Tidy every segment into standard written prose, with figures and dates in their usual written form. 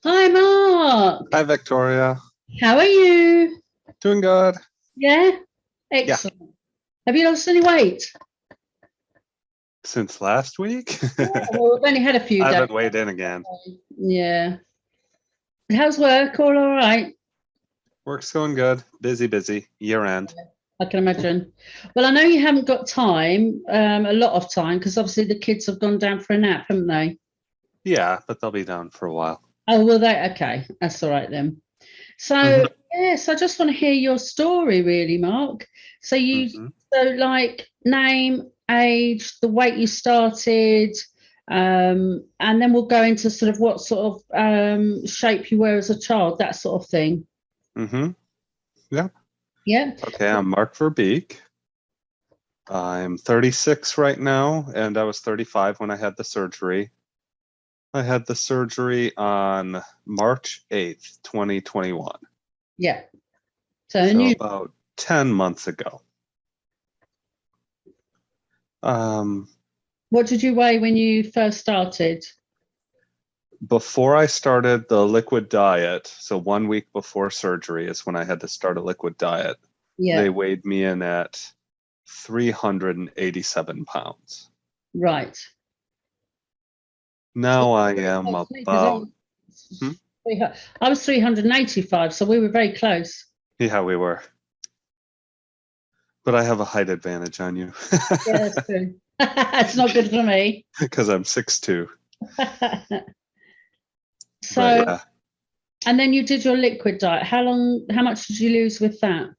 Hi, Mark. Hi, Victoria. How are you? Doing good. Yeah, Yeah, excellent. Have you lost any weight? since last week. Yeah, well, we've only had a few I days. haven't weighed in again. Yeah. How's work? All right. Work's going good. Busy, busy. Year end. I can imagine. Well, I know you haven't got time, a lot of time, because obviously the kids have gone down for a nap, haven't they? Yeah, but they'll be down for a while. Oh, will they? Okay, that's all right then. So, hmm yes, I just want to hear your story, really, Mark. So hmm like name, age, the weight you started, and then we'll go into sort of what sort of shape you were as a child, that sort of thing. hmm Yeah. Yeah. Okay, I'm Mark Verbeek. I'm 36 right now, and I was 35 when I had the surgery. I had the surgery on March 8th, 2021. Yeah. So, So about 10 months ago. Um, what did you weigh when you first started? Before I started the liquid diet, so 1 week before surgery is when I had to start a liquid diet, they Yeah. weighed me in at 387 pounds. Right. So Now I very am close to me because about, hmm? I was 385, so we were very close. Yeah, we were. But I have a height advantage on you Yeah, that's true. It's not good for me. because I'm 6'2". But So, yeah, and then you did your liquid diet. How much did you lose with that?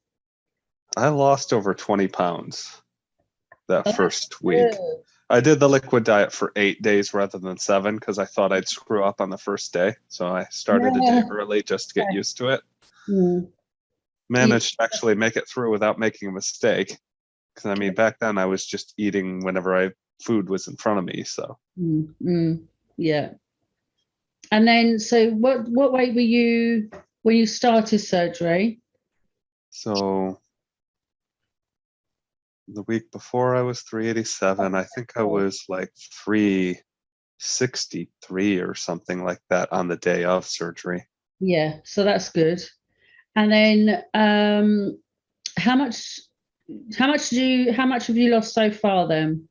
I lost over 20 pounds that Oh, that's first week. good. I did the liquid diet for 8 days rather than seven because I thought I'd screw up on the first day. So I started a day Yeah. early just to get used to it. Mm. Yeah. Managed to actually make it through without making a mistake. Because I mean, back then I was just eating whenever food was in front of me. So Yeah. And then, so what weight were you when you started surgery? so the week before I was 387. I think I was like 363 or something like that on the day of surgery. Yeah, so that's good. And then, how much how much have you lost so far then?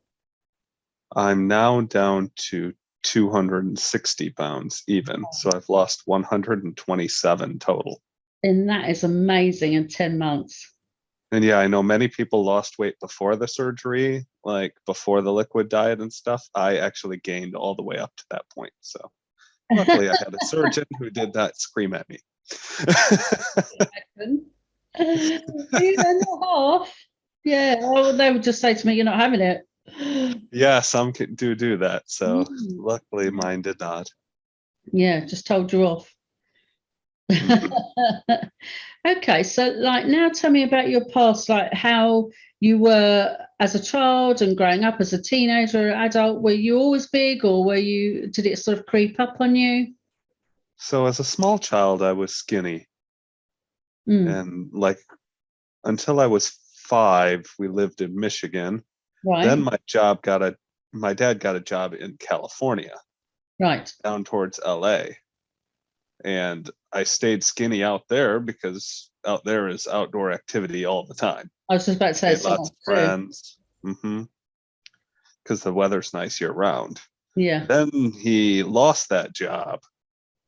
I'm now down to 260 pounds even. So I've lost 127 total. And that is amazing in 10 months. And yeah, I know many people lost weight before the surgery, like before the liquid diet and stuff. I actually gained all the way up to that point. So luckily I had a surgeon who did not scream at me. Yeah, not half. Yeah, oh, they would just say to me, "You're not having it." Yeah, some do that. So Mm, luckily mine did not. yeah, just told you off. hmm Okay, so like now tell me about your past, like how you were as a child and growing up as a teenager or adult. Were you always big or did it sort of creep up on you? So as a small child, I was skinny. Mm, And like until I was 5, we lived in Michigan. Then right, my dad got a job in California right. down towards LA. And I stayed skinny out there because out there is outdoor activity all the time. I was just about to say Made it's so lots much of too. friends. Because the weather's nice year round. Yeah, Then he lost that job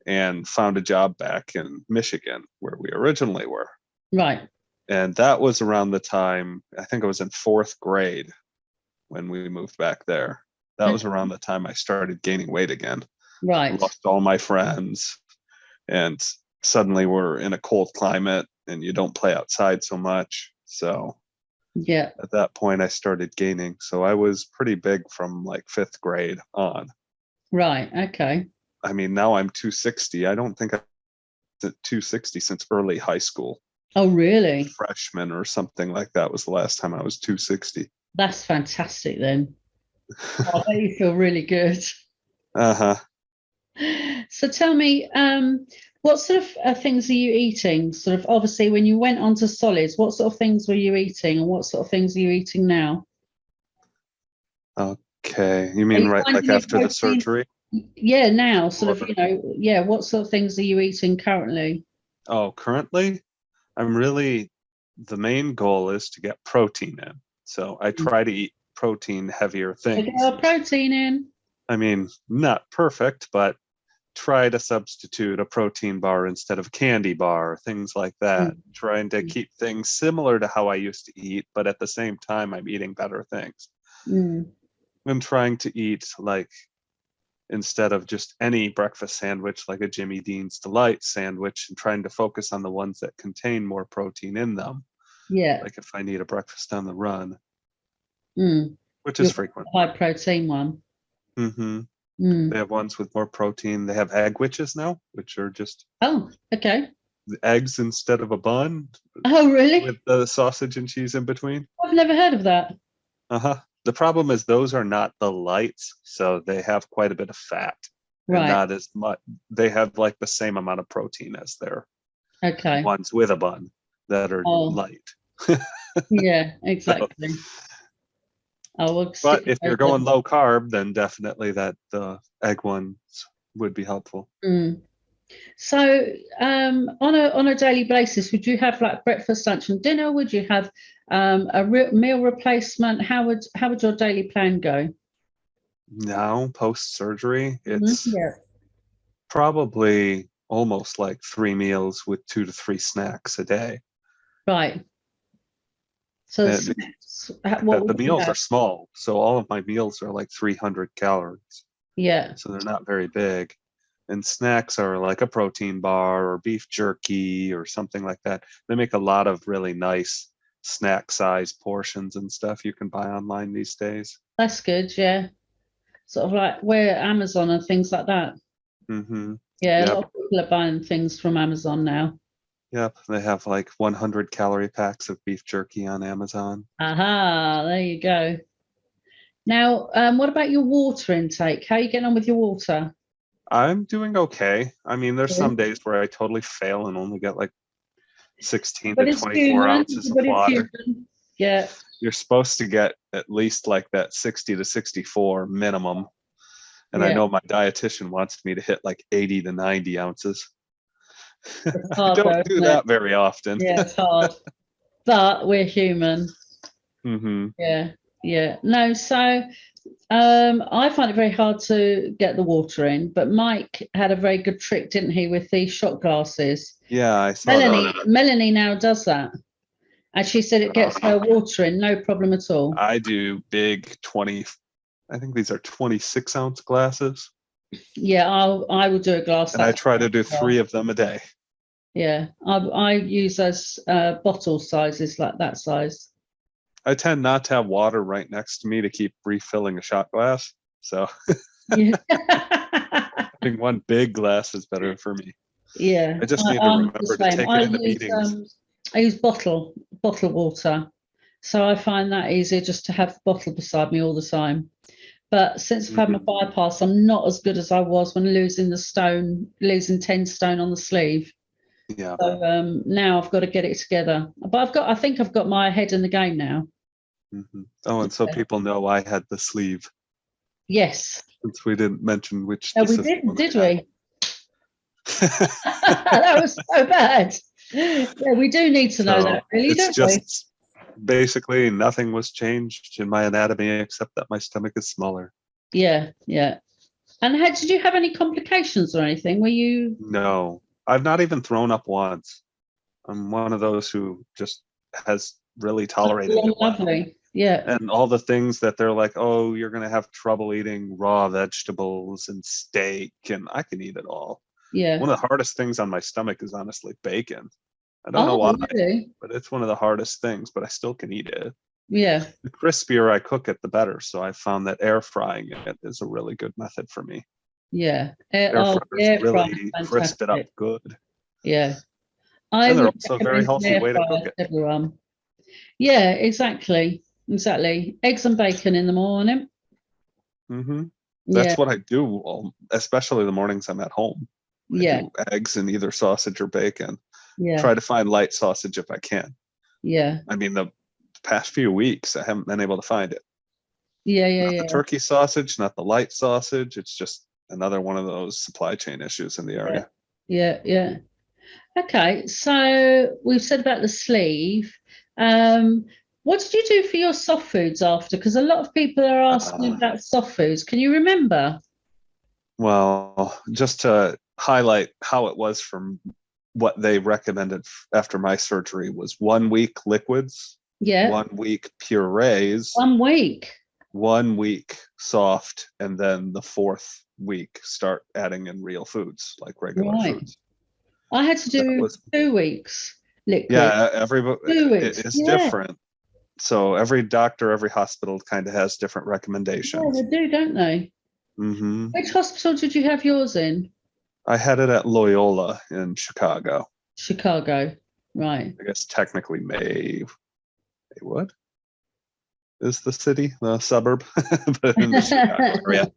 and found a job back in Michigan where we originally were. right. And that was around the time, I think I was in fourth grade when we moved back there. That Okay, was around the time I started gaining weight again. right. Lost all my friends, and suddenly we're in a cold climate and you don't play outside so much. So Yeah, at that point, I started gaining. So I was pretty big from like fifth grade on. right. Okay. I mean, now I'm 260. I don't think I've been at 260 since early high school. Oh, really? Freshman or something like that was the last time I was 260. That's fantastic then. I bet you feel really good. Uh-huh. So tell me, what sort of things are you eating? Sort of obviously when you went onto solids, what sort of things were you eating and what sort of things are you eating now? Okay. You Are mean you right like finding your after the protein? surgery? Yeah, now sort of, Or, yeah, what sort of things are you eating currently? oh, currently, the main goal is to get protein in. So I try to eat protein heavier We get things. our protein in. I mean, not perfect, but try to substitute a protein bar instead of candy bar, things like that. Mm, Trying to keep things similar to how I used to eat, but at the same time, I'm eating better things. mm, I'm trying to eat like instead of just any breakfast sandwich, like a Jimmy Dean's Delight sandwich, and trying to focus on the ones that contain more protein in them. yeah. Like if I need a breakfast on the run, Mm. which is Your frequent. high protein one. Hmm. They Mm. have ones with more protein. They have egg witches now, which are just Oh, okay. eggs instead of a bun Oh, with really? the sausage and cheese in between. I've never heard of that. Uh-huh. The problem is those are not the lights, so they have quite a bit of fat and Right. not as much. They have like the same amount of protein as their Okay. ones with a bun that are Oh, light. yeah, So, exactly. I will but stick with if you're those going then. low carb, then definitely that the egg ones would be helpful. Mm. So, on a daily basis, would you have like breakfast, lunch, and dinner? Would you have a meal replacement? How would your daily plan go? Now, post surgery, it's Yeah. probably almost like 3 meals with 2 to 3 snacks a day. Right. So, And snacks, what the would you meals have? are small, so all of my meals are like 300 calories, Yeah, so they're not very big. And snacks are like a protein bar or beef jerky or something like that. They make a lot of really nice snack size portions and stuff you can buy online these days. that's good. Yeah. Sort of like where Amazon and things like that. Hmm. Yeah, a Yep. lot of people are buying things from Amazon now. Yep. They have like 100 calorie packs of beef jerky on Amazon. Aha, there you go. Now, what about your water intake? How are you getting on with your water? I'm doing okay. I mean, there's some Good. days where I totally fail and only get like 16 to But it's 24 human. ounces of But it's water. human. Yeah, You're supposed to get at least like that 60 to 64 minimum. And I yeah. know my dietitian wants me to hit like 80 to 90 ounces. It's I hard though, don't do isn't it? that very often. Yeah, it's hard. But we're human. Hmm. Yeah, yeah. No, so I find it very hard to get the water in, but Mike had a very good trick, didn't he, with the shot glasses? Yeah, I saw that. Melanie now does that. And she said it gets her water in, no problem at all. I do big 20, I think these are 26-ounce glasses. Yeah, I will do a glass And I that try size to do as well. 3 of them a day. Yeah, I use those bottle sizes like that size. I tend not to have water right next to me to keep refilling a shot glass. So Yeah. having one big glass is better for me. Yeah, I just need to I'm the remember to same. take it into meetings. I use bottle water, so I find that easier just to have the bottle beside me all the time. But since I've had my Hmm. bypass, I'm not as good as I was when losing 10 stone on the sleeve. Yeah. So now I've got to get it together. But I think I've got my head in the game now. Hmm. Oh, and so people know I had the sleeve Yes. since we didn't mention which No, we specific didn't, one did I we? That was so bad. Yeah, we do need to know So that, really, it's don't we? just basically nothing was changed in my anatomy except that my stomach is smaller. Yeah, yeah. And did you have any complications or anything? Were you No, I've not even thrown up once. I'm one of those who just has really tolerated it well. lovely? Yeah, And all the things that they're like, oh, you're going to have trouble eating raw vegetables and steak, and I can eat it all. yeah. One of the hardest things on my stomach is honestly bacon. I don't know Oh, why, really? but it's one of the hardest things, but I still can eat it. Yeah, The crispier I cook it, the better. So I found that air frying it is a really good method for me. yeah. Air The fryers air fryer is really crisp it up fantastic. good. Yeah. I And they're would also a very recommend an healthy air way to cook fryer it. to everyone. Yeah, exactly. Exactly. Eggs and bacon in the morning. Hmm. Yeah, That's what I do, especially the mornings I'm at home. I yeah, do eggs and either sausage or bacon. yeah, Try to find light sausage if I can. yeah, I mean, the past few weeks, I haven't been able to find it. yeah, yeah, Not the yeah. turkey sausage, not the light sausage. It's just another one of those supply chain issues in the area. Yeah. Okay, so we've said about the sleeve. What did you do for your soft foods after? Because a lot of people are asking about soft foods. Can you remember? Well, just to highlight how it was from what they recommended after my surgery was 1 week liquids, Yeah. 1 week purees, 1 week. 1 week soft, and then the 4th week start adding in real foods like regular foods. I had to do 2 weeks liquid. Yeah, everybody 2 it weeks. is different. So every doctor, every hospital kind of has different recommendations. Yeah, they do, don't they? Mm-hmm. Which hospital did you have yours in? I had it at Loyola in Chicago. Chicago, right. I guess technically Maywood is the city, the suburb, but in the Chicago area.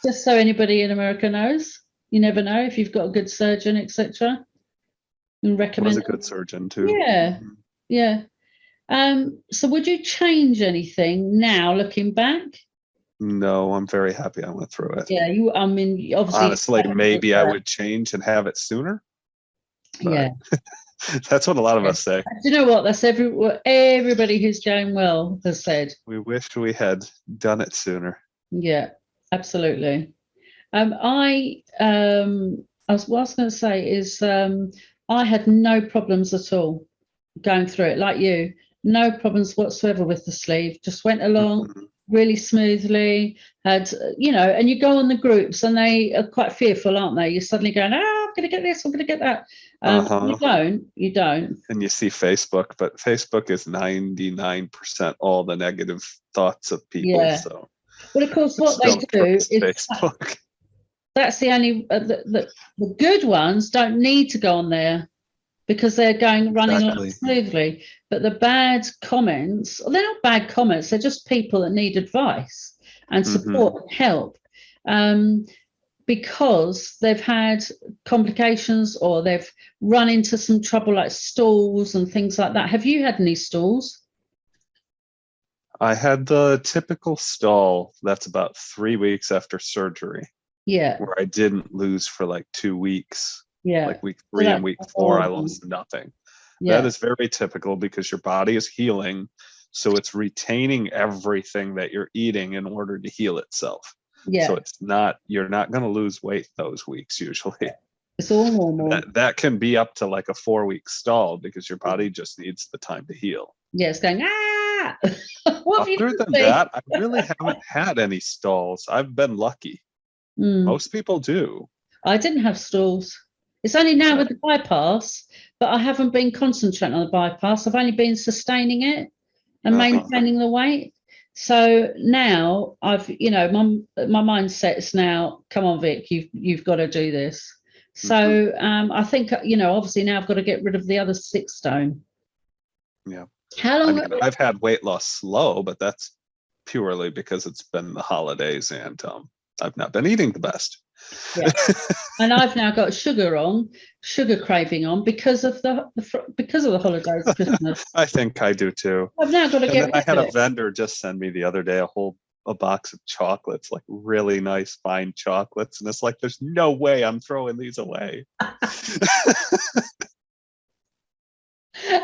Just so anybody in America knows, you never know if you've got a good surgeon, etc. And recommend. Was a good surgeon too. Yeah, Mm-hmm. yeah. So would you change anything now, looking back? No, I'm very happy I went through it. Yeah, I mean, obviously. Honestly, maybe I would change and have it sooner. Yeah. That's what a lot of us say. Do you know what? That's everybody who's going well has said. We wish we had done it sooner. Yeah, absolutely. What I was going to say is I had no problems at all going through it, like you. No problems whatsoever with the sleeve. Just went along really smoothly. Had, and you go on the groups and they are quite fearful, aren't they? You're suddenly going, I'm going to get this, I'm going to get that. You don't. And you see Facebook, but Facebook is 99% all the negative thoughts of people. Yeah. So, well, of course, what they do is Facebook. That's the only the good ones don't need to go on there because they're running along smoothly. But the bad comments, they're not bad comments. They're just people that need advice and support and help. Because they've had complications or they've run into some trouble like stools and things like that. Have you had any stools? I had the typical stall that's about 3 weeks after surgery. Yeah. Where I didn't lose for like 2 weeks. Yeah. Like week 3 and week 4, I lost nothing. Yeah. That is very typical because your body is healing. So it's retaining everything that you're eating in order to heal itself. Yeah. So you're not going to lose weight those weeks usually. It's all normal. That can be up to like a 4-week stall because your body just needs the time to heal. Yeah, it's going, Other than that, I really haven't had any stalls. I've been lucky. Most people do. I didn't have stools. It's only now with the bypass, but I haven't been concentrating on the bypass. I've only been sustaining it and maintaining the weight. So now I've, my mindset's now, come on, Vic, you've got to do this. So I think, obviously now I've got to get rid of the other 6 stone. Yeah. How long? I've had weight loss slow, but that's purely because it's been the holidays and I've not been eating the best. Yeah. And I've now got sugar craving on because of the holidays, Christmas. I think I do too. I've now got to get rid of it. I had a vendor just send me the other day a box of chocolates, like really nice fine chocolates, and it's like there's no way I'm throwing these away.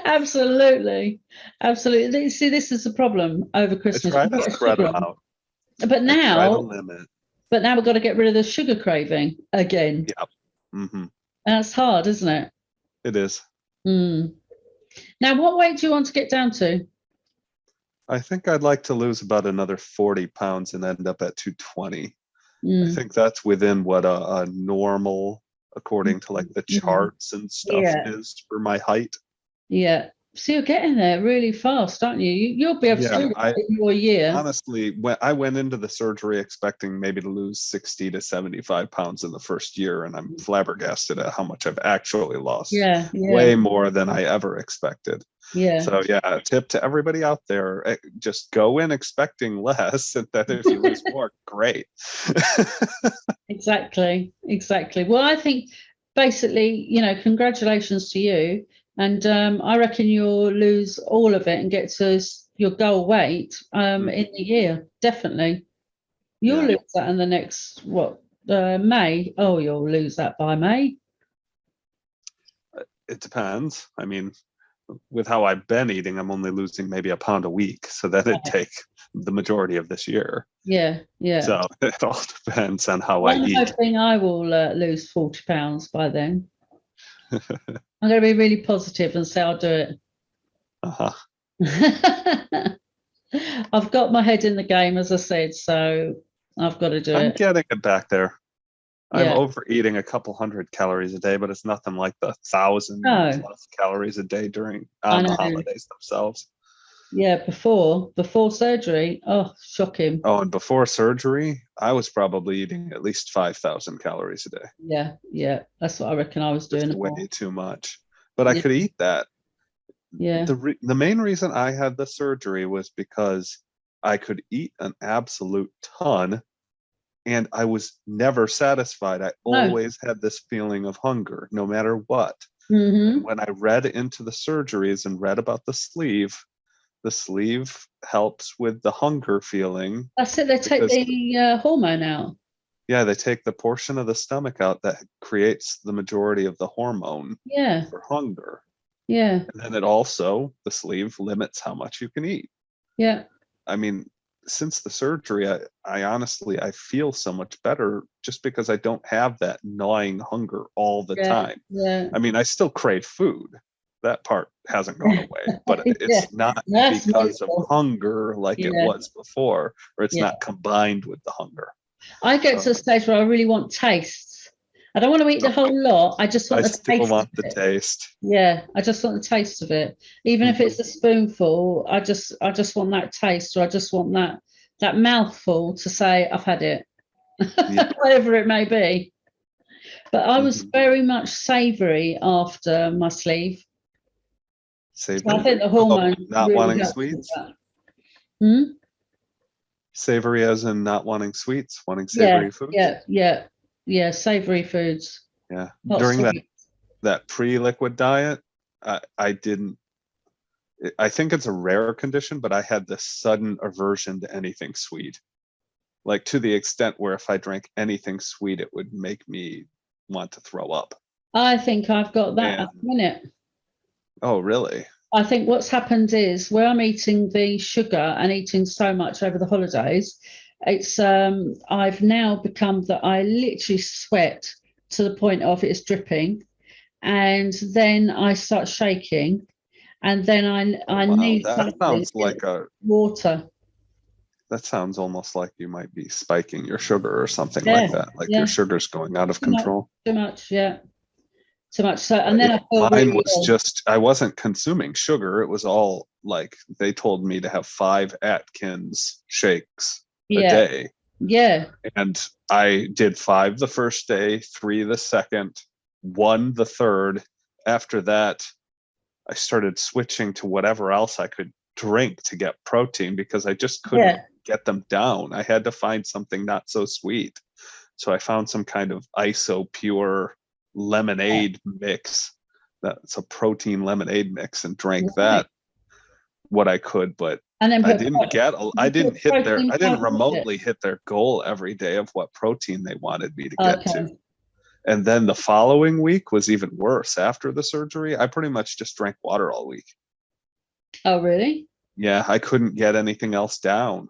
Absolutely. See, this is the problem over Christmas. I try to spread them out. But now we've got to get rid of the sugar craving again. Yep. Mm-hmm. That's hard, isn't it? It is. Now, what weight do you want to get down to? I think I'd like to lose about another 40 pounds and end up at 220. I think that's within what a normal, according to like the charts and stuff, is for my height. Yeah. So you're getting there really fast, aren't you? You'll be able to do it in your year. Honestly, when I went into the surgery expecting maybe to lose 60 to 75 pounds in the first year, and I'm flabbergasted at how much I've actually lost. Yeah. Way more than I ever expected. Yeah. So a tip to everybody out there, just go in expecting less, and then if you lose more, great. Exactly. Well, I think basically, congratulations to you. And I reckon you'll lose all of it and get to your goal weight in the year. Definitely. You'll lose that in the next, May. Oh, you'll lose that by May. It depends. I mean, with how I've been eating, I'm only losing maybe a pound a week. So that'd take the majority of this year. Yeah, yeah. So it all depends on how Well, I I'm eat. hoping I will lose 40 pounds by then. I'm going to be really positive and say I'll do it. Uh-huh. I've got my head in the game, as I said, so I've got to do I'm it. getting it back there. I'm Yeah. overeating a couple hundred calories a day, but it's nothing like the 1,000 No, plus calories a day I on the know. holidays themselves. Yeah, before surgery. Oh, shocking. Oh, and before surgery, I was probably eating at least 5,000 calories a day. Yeah, yeah. That's what I reckon I was Just doing. way too much. But I Yeah, could eat that. yeah. The main reason I had the surgery was because I could eat an absolute ton and I was never satisfied. I No. always had this feeling of hunger, no matter what. Mm-hmm. And when I read into the surgeries and read about the sleeve helps with the hunger feeling. That's it. They take Because, the hormone out. yeah, they take the portion of the stomach out that creates the majority of the hormone Yeah, for hunger. yeah, And then the sleeve limits how much you can eat. yeah, I mean, since the surgery, I honestly, I feel so much better just because I don't have that gnawing hunger all the yeah, time. yeah. I mean, I still crave food. That part hasn't gone away, but Yeah, it's not that's because of mental. hunger like it Yeah, was before, or it's yeah. not combined with the hunger. I get to a stage where I really want tastes. I don't want to eat the whole lot. I just I want the still taste of want the it. taste. Yeah, I just want the taste of it. Even if Mhm. it's a spoonful, I just want that taste, or I just want that mouthful to say I've had it, Yeah. whatever it may be. But I was Mhm. very much savoury after my sleeve. So I Savory. think the Oh, hormone not really wanting helps with sweets. that. Hmm? Savory as in not wanting sweets, wanting Yeah, savory foods. yeah, yeah, yeah. Savoury foods, Yeah. not During sweet. that pre-liquid diet, I didn't. I think it's a rare condition, but I had this sudden aversion to anything sweet, like to the extent where if I drank anything sweet, it would make me want to throw up. I think I've got that at And the minute. oh, really? I think what's happened is where I'm eating the sugar and eating so much over the holidays, it's I've now become that I literally sweat to the point of it's dripping, and then I start shaking, and then Oh, I wow. need something, water. That sounds almost like you might be spiking your sugar or something Yeah, like that, like your yeah, sugar's going out of too much, control. too much, yeah, too much. So, and But then yeah, I feel mine really was ill. just, I wasn't consuming sugar. It was all like they told me to have 5 Atkins shakes a Yeah, day. yeah, And I did 5 the first day, 3 the second, 1 the third. After that, I started switching to whatever else I could drink to get protein because I just couldn't yeah, get them down. I had to find something not so sweet. So I found some kind of iso pure yeah. lemonade mix. That's a protein lemonade mix and drank Right. that what I could, but And then I didn't get, I you didn't put hit their, protein I didn't powder with it. remotely hit their goal every day of what protein they wanted me to get to. Okay. And then the following week was even worse. After the surgery, I pretty much just drank water all week. Oh, really? Yeah, I couldn't get anything else down.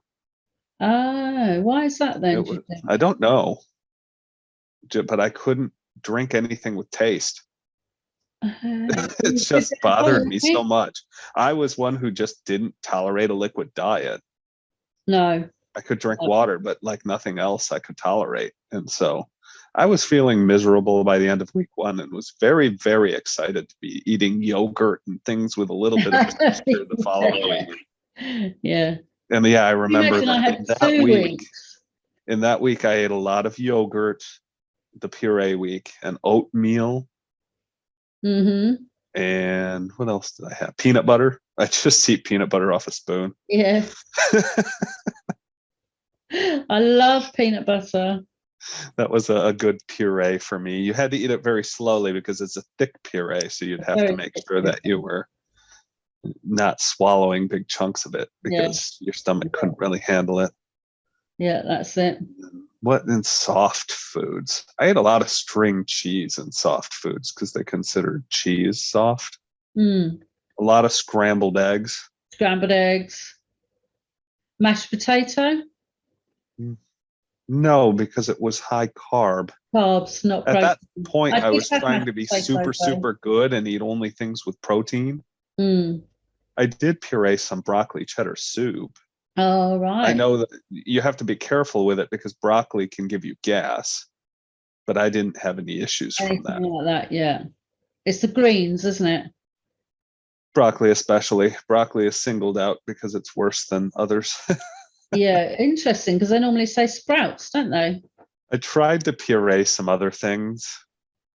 Oh, why is that then, It do you was, think? I don't know, but I couldn't drink anything with taste. It You did just that bothered whole me so week? much. I was one who just didn't tolerate a liquid diet. No. I could drink No. water, but like nothing else I could tolerate. And so I was feeling miserable by the end of week 1 and was very, very excited to be eating yogurt and things with a little bit of texture the following week. Yeah. And yeah, I You remember imagine I that had 2 weeks. in that week, I ate a lot of yogurt, the puree week, and oatmeal. Mm-hmm. And what else did I have? Peanut butter. I just eat peanut butter off a spoon. Yeah. I love peanut butter. That was a good puree for me. You had to eat it very slowly because it's a thick puree, so you'd have to Very make thick. sure that you were not swallowing big chunks of it Yeah. because your stomach couldn't really handle it. Yeah, that's it. What in soft foods? I ate a lot of string cheese in soft foods because they considered cheese soft. Mm. A lot of scrambled eggs. Scrambled eggs, mashed potato, Mm, no, because it was high carb. carbs, not At protein. that point, I I did was have trying mashed to be potato super, though. super good and eat only things with protein. Mm. I did puree some broccoli cheddar soup. Oh, I right. know that you have to be careful with it because broccoli can give you gas, but I didn't have any issues from Anything that. like that, yeah. It's the greens, isn't it? Broccoli, especially. Broccoli is singled out because it's worse than others. Yeah, interesting because they normally say sprouts, don't they? I tried to puree some other things,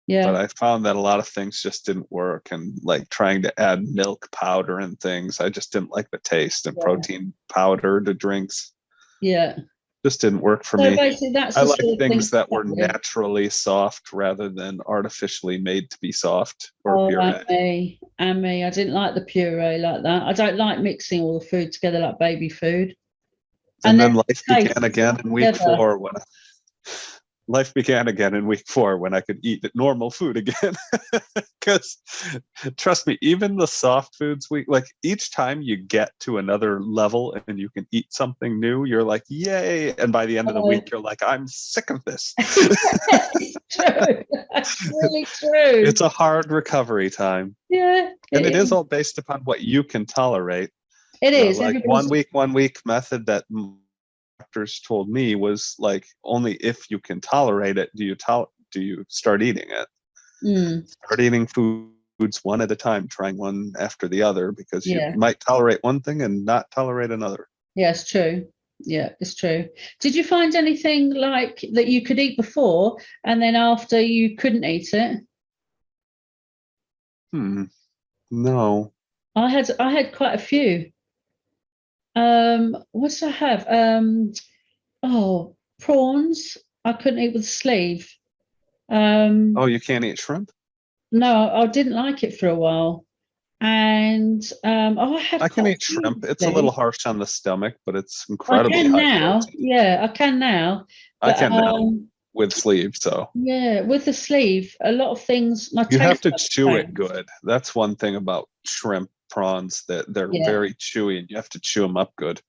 but Yeah. I found that a lot of things just didn't work. And like trying to add milk powder and things, I just didn't like the taste, and Yeah. protein powder to drinks Yeah. just didn't work for So me. basically, that's I the like sort of thing things to that start were with. naturally soft rather than artificially made to be soft or Oh, puree. and me. I didn't like the puree like that. I don't like mixing all the food together like baby food. And And then then life the taste began again in week together. 4 when life began again in week 4 when I could eat normal food again. Because trust me, even the soft foods we like, each time you get to another level and you can eat something new, you're like, yay. And by the end of the Oh, week, you're like, I'm sick of this. it's true. That's really true. It's a hard recovery time. Yeah, And it it is is. all based upon what you can tolerate. It The is. like Everybody's 1 week method that doctors told me was like only if you can tolerate it do you start eating it. mm, Start eating foods one at a time, trying one after the other, because you yeah. might tolerate one thing and not tolerate another. Yeah, it's true. Yeah, it's true. Did you find anything like that you could eat before and then after you couldn't eat it? No. I had quite a few. What did I have? Oh, prawns. I couldn't eat with sleeve. Oh, Um, you can't eat shrimp? no, I didn't like it for a while. And I had I can quite a eat few shrimp. It's a little sleeve. harsh on the stomach, but it's I incredibly can high now. protein. Yeah, I can now. I But can now with sleeve, so yeah, with the sleeve, a lot of things, my you have taste to buds chew it changed. good. That's one thing about shrimp, prawns, that they're Yeah, very chewy and you have to chew them up good.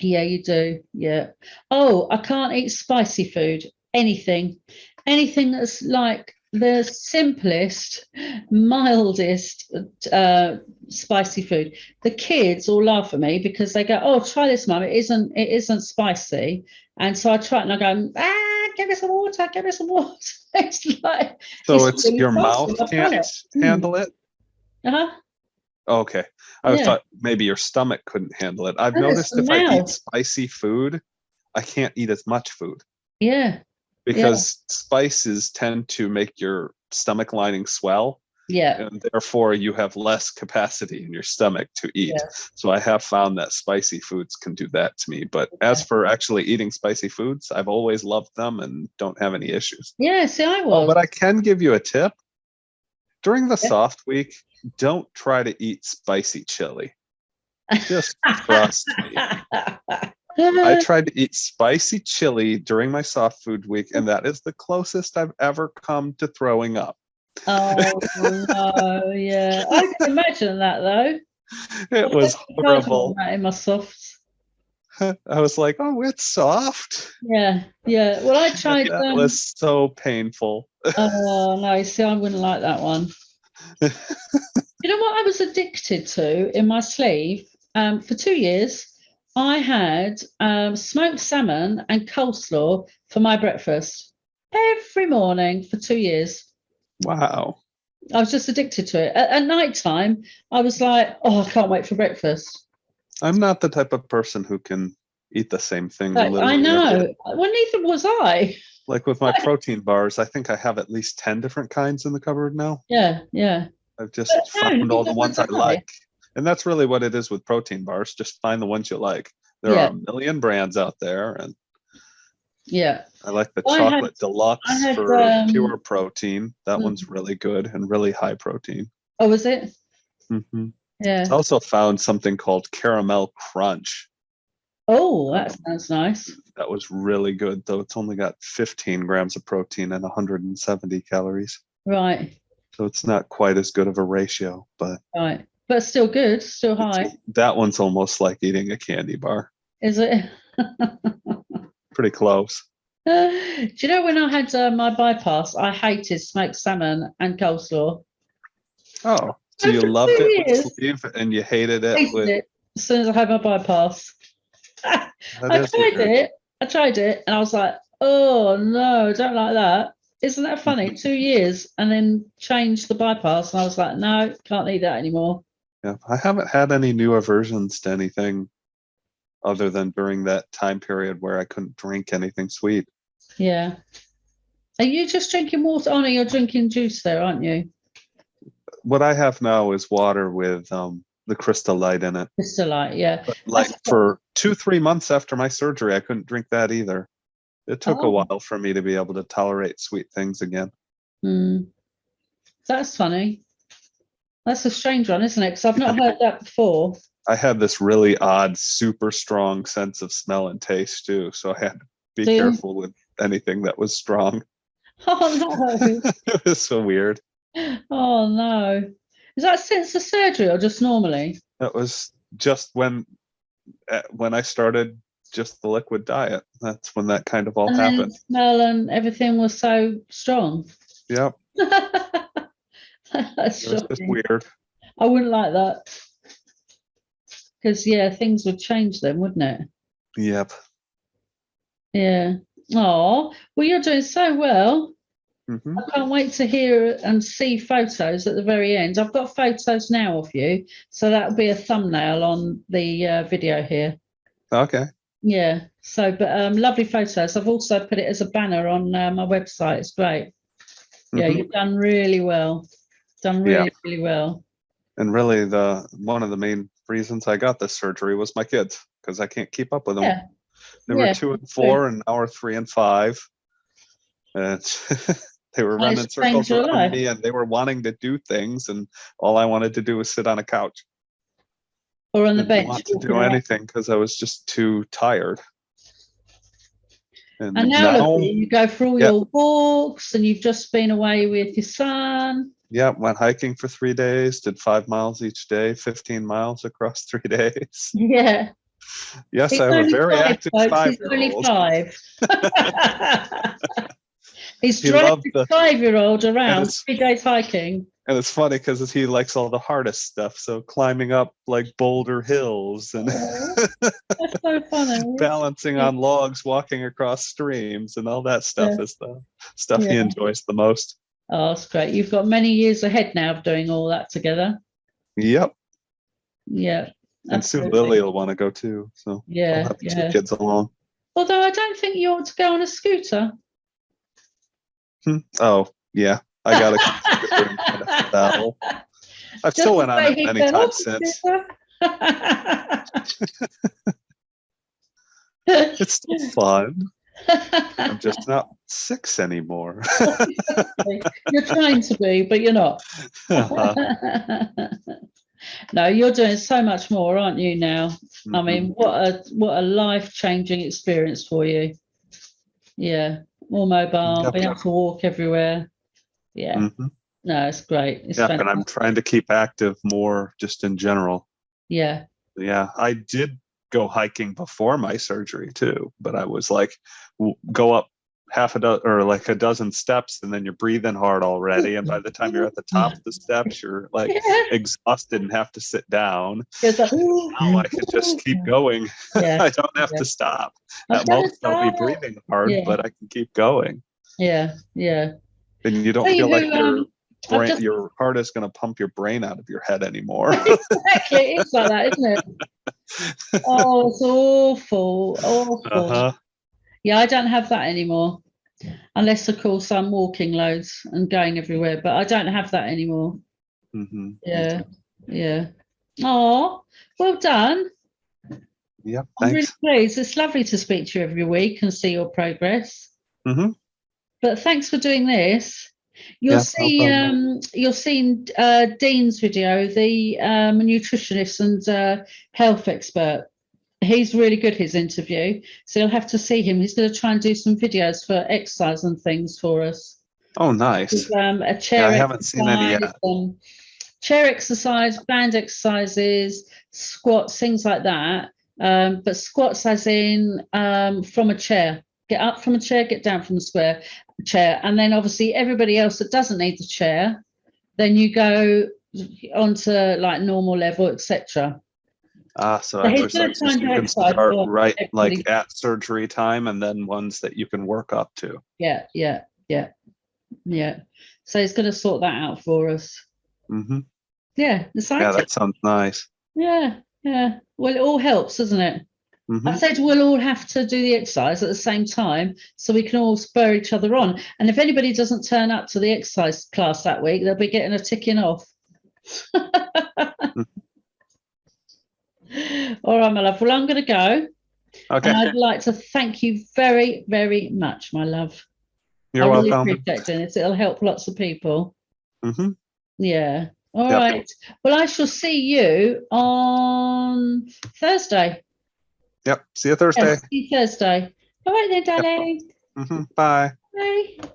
yeah, you do. Yeah. Oh, I can't eat spicy food. Anything, anything that's like the simplest, mildest spicy food. The kids all laugh at me because they go, "Oh, try this, mum. It isn't spicy." And so I try it and I go, "Ah, give me some water. Give me some water." It's like So it's it's really your spicy mouth on my can't palate. Mm. handle it? Uh-huh. Okay. I Yeah. thought maybe your stomach couldn't handle it. I've And it's noticed the if I eat mouth. spicy food, I can't eat as much food Yeah. Yeah. because spices tend to make your stomach lining swell, Yeah. and therefore you have less capacity in your stomach to eat. Yes. So I have found that spicy foods can do that to me. But as Yeah. for actually eating spicy foods, I've always loved them and don't have any issues. Yeah. See, I Oh, was. but I can give you a tip. During the Yeah. soft week, don't try to eat spicy chili. Just trust me. I tried to eat spicy chili during my soft food week, and that is the closest I've ever come to throwing up. Oh no, yeah. I can imagine that though. It I was definitely tried wanting horrible. that in my softs. I was like, oh, it's soft. Yeah, yeah. Well, I And tried that was so painful. oh no, see, I wouldn't like that one. You know what I was addicted to in my sleeve? For 2 years, I had smoked salmon and coleslaw for my breakfast every morning for 2 years. Wow. I was just addicted to it. At night time, I was like, oh, I can't wait for breakfast. I'm not the type of person who can eat the same thing Like, I literally every day. know. Well, neither was I. Like with my protein bars, I think I have at least 10 different kinds in the cupboard now. Yeah, yeah. I've But just no, found all the neither ones was I I. like. And that's really what it is with protein bars. Just find the ones you like. There are Yeah, a million brands out there, and yeah. I like the I had, chocolate I deluxe had. for pure protein. That one's Mm, really good and really high protein. oh, was it? Hmm. I Yeah. also found something called caramel crunch. Oh, that Um, sounds nice. that was really good, though. It's only got 15 grams of protein and 170 calories. Right, So it's not quite as good of a ratio, but right. But still good, still high. that one's almost like eating a candy bar. Is it? Pretty close. Do you know when I had my bypass, I hated smoked salmon and coleslaw. Oh, so And you for loved it with 2 years, sleeve and you hated it hated with. it as soon as I had my bypass. I That is tried weird. it. I tried it, and I was like, "Oh no, I don't like that." Isn't that funny? Mhm. 2 years, and then changed the bypass, and I was like, "No, can't eat that anymore." Yeah, I haven't had any new aversions to anything other than during that time period where I couldn't drink anything sweet. Yeah. Are you just drinking water? Oh no, you're drinking juice there, aren't you? What I have now is water with the Crystal Light in it. Crystallite, yeah. But like That's for 2, 3 months after my surgery, I couldn't drink that either. It took a oh, while for me to be able to tolerate sweet things again. hmm, that's funny. That's a strange one, isn't it? Because I've not heard that before. I had this really odd, super strong sense of smell and taste too, so I had to be Do you? careful with anything that was strong. Oh no. It was so weird. Oh no. Is that since the surgery or just normally? That was just when I started just the liquid diet. That's when that kind of all And then the happened. smell and everything was so strong. Yep, That's it was just shocking. weird. I wouldn't like that. Because yeah, things would change then, wouldn't it? Yep. Yeah. Oh, well, you're doing so well. Hmm. I can't wait to hear and see photos at the very end. I've got photos now of you, so that'll be a thumbnail on the video here. Okay. Yeah. So, but lovely photos. I've also put it as a banner on my website. It's great. Yeah, Hmm. you've done really well. Done Yeah. really, really well. And really, the one of the main reasons I got this surgery was my kids because I can't keep up with them. Yeah. They were Yeah. 2 and 4, and now we're 3 and 5. And they were And it's running changed circles your around life. me, and they were wanting to do things, and all I wanted to do was sit on a couch. Or on the Didn't bench want to walking do around. anything because I was just too tired. And And now look, now, you go for all yep, your walks, and you've just been away with your son. yep, went hiking for 3 days, did 5 miles each day, 15 miles across 3 days. Yeah. Yes, He's I have a only very five, active folks. He's only 5-year-old. 5. He's He driving loved his the, 5-year-old and around it's 3 days hiking. and it's funny because he likes all the hardest stuff. So climbing up like boulder hills and Oh, that's so funny. balancing Yeah, on logs, walking across streams, and all that stuff yeah, is the stuff he yeah. enjoys the most. Oh, that's great. You've got many years ahead now of doing all that together. Yep. Yeah, And soon absolutely. Lily will want to go too. So I'll Yeah, have two yeah. kids along. Although I don't think you ought to go on a scooter. Oh, yeah. I got to consider and kind of fell. I've Just still the went on way it he many fell off times the since. It's still fun. I'm scooter. just not 6 anymore. You're trying to be, but you're not. Uh-huh. No, you're doing so much more, aren't you now? I mean, Hmm. what a life-changing experience for you. Yeah, more mobile, Yep. being able to walk everywhere. Yeah, Hmm. no, it's great. It's Yep. And I'm trying fantastic. to keep active more just in general. Yeah. Yeah, I did go hiking before my surgery too, but I was like, go up half a dozen or like a dozen steps, and then you're breathing hard already. And by the time you're at the top of the steps, you're like Yeah. exhausted and have to sit down. It's like, Now I can just keep going. yeah, I don't have yeah. to stop. I'm At gonna most, I'll be start. breathing hard, Yeah, but I can keep going. yeah, yeah. And you don't Tell you feel like who I've just your heart is going to pump your brain out of your head anymore. exactly it's like that, isn't it? Oh, it's awful, awful. Uh-huh. Yeah, I don't have that anymore. Unless, of course, I'm walking loads and going everywhere, but I don't have that anymore. Hmm. Me Yeah, too. yeah. Oh, well done. Yep. I'm really Thanks. pleased. It's lovely to speak to you every week and see your progress. Hmm. But thanks for doing this. You'll Yeah. No see, problem. you'll see Dean's video, the nutritionist and health expert. He's really good, his interview. So you'll have to see him. He's going to try and do some videos for exercise and things for us. Oh, nice. A Yeah, chair I haven't seen any yet. exercise, chair exercise, band exercises, squats, things like that. But squats as in from a chair. Get up from a chair, get down from the square chair. And then obviously everybody else that doesn't need the chair, then you go onto like normal level, etc. So He's going to try exercises and you do can exercise start for right everybody. like at surgery time, and then ones that you can work up to. Yeah. So he's going to sort that out for us. Mm-hmm. Yeah, exciting. Yeah, that sounds nice. Yeah. Well, it all helps, doesn't it? Mm-hmm. I said we'll all have to do the exercise at the same time so we can all spur each other on. And if anybody doesn't turn up to the exercise class that week, they'll be getting a ticking off. All right, my love. Well, I'm going to go. Okay. And I'd like to thank you very, very much, my love. You're I really welcome. appreciate doing this. It'll help lots of people. Mm-hmm. Yeah. All Yep. right. Well, I shall see you on Thursday. Yep. See you Thursday. Yes, see you Thursday. All right then, darling. Mm-hmm. Bye. Bye.